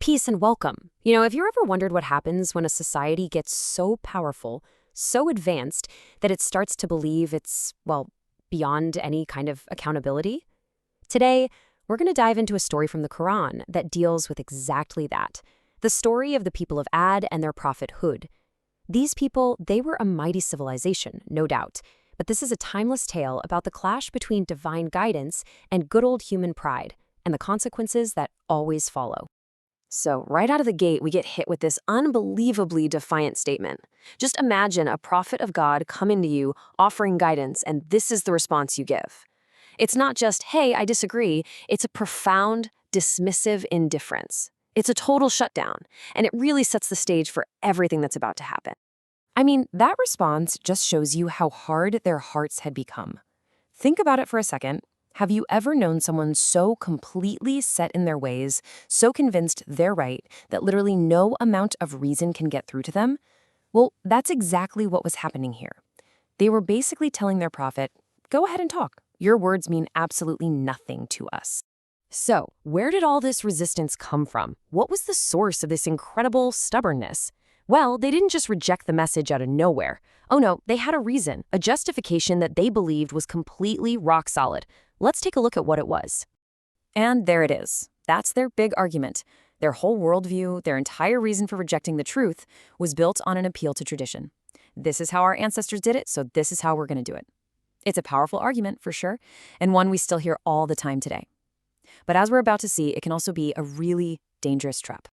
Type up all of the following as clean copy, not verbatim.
Peace and welcome. Have you ever wondered what happens when a society gets so powerful, so advanced, that it starts to believe it's, well, beyond any kind of accountability? Today, we're going to dive into a story from the Quran that deals with exactly that. The story of the people of Ad and their prophet Hud. These people, they were a mighty civilization, no doubt. But this is a timeless tale about the clash between divine guidance and good old human pride, and the consequences that always follow. So right out of the gate, we get hit with this unbelievably defiant statement. Just imagine a prophet of God coming to you, offering guidance, and this is the response you give. It's not just, hey, I disagree. It's a profound, dismissive indifference. It's a total shutdown, and it really sets the stage for everything that's about to happen. I mean, that response just shows you how hard their hearts had become. Think about it for a second. Have you ever known someone so completely set in their ways, so convinced they're right, that literally no amount of reason can get through to them? Well, that's exactly what was happening here. They were basically telling their prophet, go ahead and talk. Your words mean absolutely nothing to us. So, where did all this resistance come from? What was the source of this incredible stubbornness? Well, they didn't just reject the message out of nowhere. Oh no, they had a reason, a justification that they believed was completely rock solid. Let's take a look at what it was. And there it is. That's their big argument. Their whole worldview, their entire reason for rejecting the truth, was built on an appeal to tradition. This is how our ancestors did it, so this is how we're going to do it. It's a powerful argument, for sure, and one we still hear all the time today. But as we're about to see, it can also be a really dangerous trap.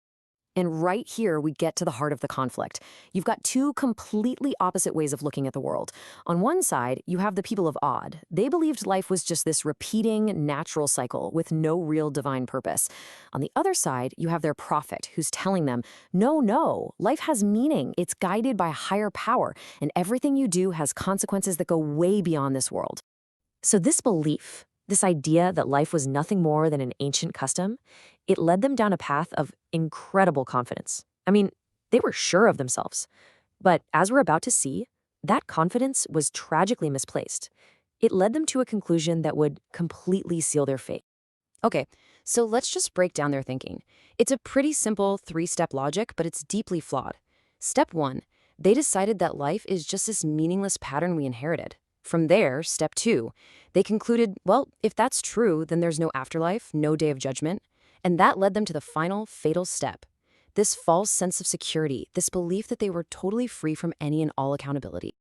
And right here, we get to the heart of the conflict. You've got two completely opposite ways of looking at the world. On one side, you have the people of Ad. They believed life was just this repeating natural cycle with no real divine purpose. On the other side, you have their prophet who's telling them, no, life has meaning. It's guided by a higher power, and everything you do has consequences that go way beyond this world. So this belief, this idea that life was nothing more than an ancient custom, it led them down a path of incredible confidence. I mean, they were sure of themselves. But as we're about to see, that confidence was tragically misplaced. It led them to a conclusion that would completely seal their fate. Okay, so let's just break down their thinking. It's a pretty simple three-step logic, but it's deeply flawed. Step 1, they decided that life is just this meaningless pattern we inherited. From there, step 2, they concluded, well, if that's true, then there's no afterlife, no day of judgment. And that led them to the final, fatal step. This false sense of security, this belief that they were totally free from any and all accountability.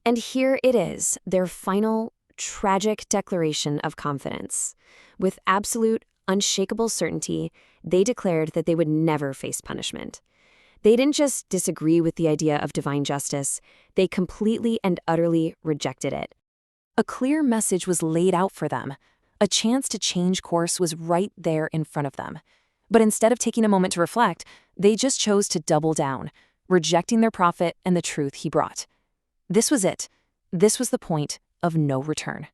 And here it is, their final, tragic declaration of confidence. With absolute, unshakable certainty, they declared that they would never face punishment. They didn't just disagree with the idea of divine justice, they completely and utterly rejected it. A clear message was laid out for them. A chance to change course was right there in front of them. But instead of taking a moment to reflect, they just chose to double down, rejecting their prophet and the truth he brought. This was it. This was the point of no return.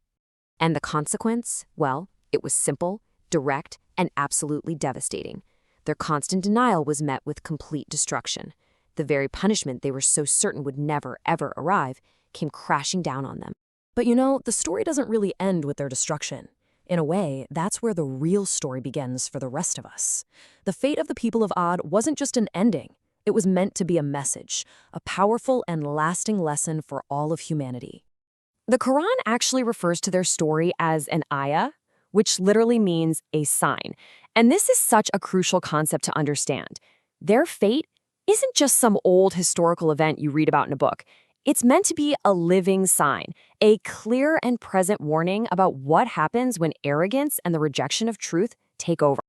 And the consequence? Well, it was simple, direct, and absolutely devastating. Their constant denial was met with complete destruction. The very punishment they were so certain would never, ever arrive came crashing down on them. But the story doesn't really end with their destruction. In a way, that's where the real story begins for the rest of us. The fate of the people of Ad wasn't just an ending. It was meant to be a message, a powerful and lasting lesson for all of humanity. The Quran actually refers to their story as an ayah, which literally means a sign. And this is such a crucial concept to understand. Their fate isn't just some old historical event you read about in a book. It's meant to be a living sign, a clear and present warning about what happens when arrogance and the rejection of truth take over.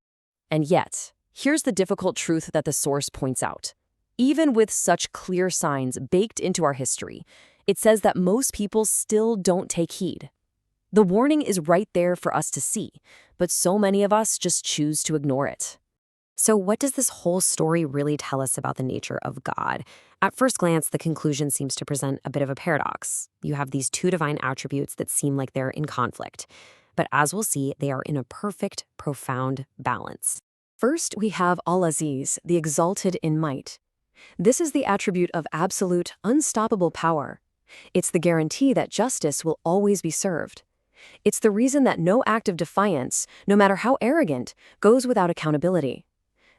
And yet, here's the difficult truth that the source points out. Even with such clear signs baked into our history, it says that most people still don't take heed. The warning is right there for us to see, but so many of us just choose to ignore it. So what does this whole story really tell us about the nature of God? At first glance, the conclusion seems to present a bit of a paradox. You have these two divine attributes that seem like they're in conflict. But as we'll see, they are in a perfect, profound balance. First, we have Al-Aziz, the exalted in might. This is the attribute of absolute, unstoppable power. It's the guarantee that justice will always be served. It's the reason that no act of defiance, no matter how arrogant, goes without accountability.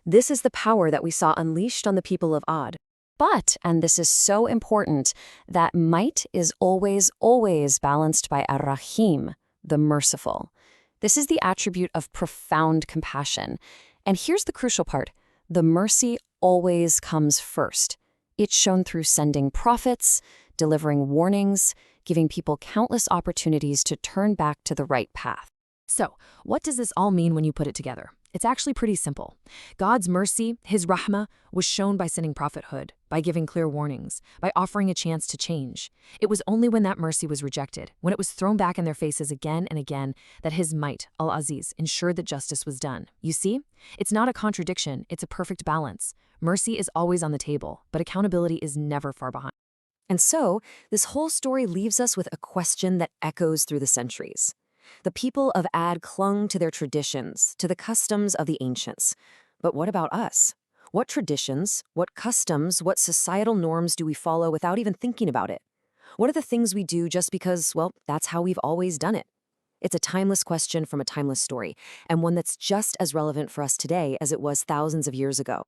This is the power that we saw unleashed on the people of Ad. But, and this is so important, that might is always, always balanced by Ar-Rahim, the merciful. This is the attribute of profound compassion. And here's the crucial part. The mercy always comes first. It's shown through sending prophets, delivering warnings, giving people countless opportunities to turn back to the right path. So, what does this all mean when you put it together? It's actually pretty simple. God's mercy, His rahmah, was shown by sending Prophet Hud, by giving clear warnings, by offering a chance to change. It was only when that mercy was rejected, when it was thrown back in their faces again and again, that His might, Al-Aziz, ensured that justice was done. You see? It's not a contradiction, it's a perfect balance. Mercy is always on the table, but accountability is never far behind. And so, this whole story leaves us with a question that echoes through the centuries. The people of Ad clung to their traditions, to the customs of the ancients. But what about us? What traditions, what customs, what societal norms do we follow without even thinking about it? What are the things we do just because, well, that's how we've always done it? It's a timeless question from a timeless story, and one that's just as relevant for us today as it was thousands of years ago.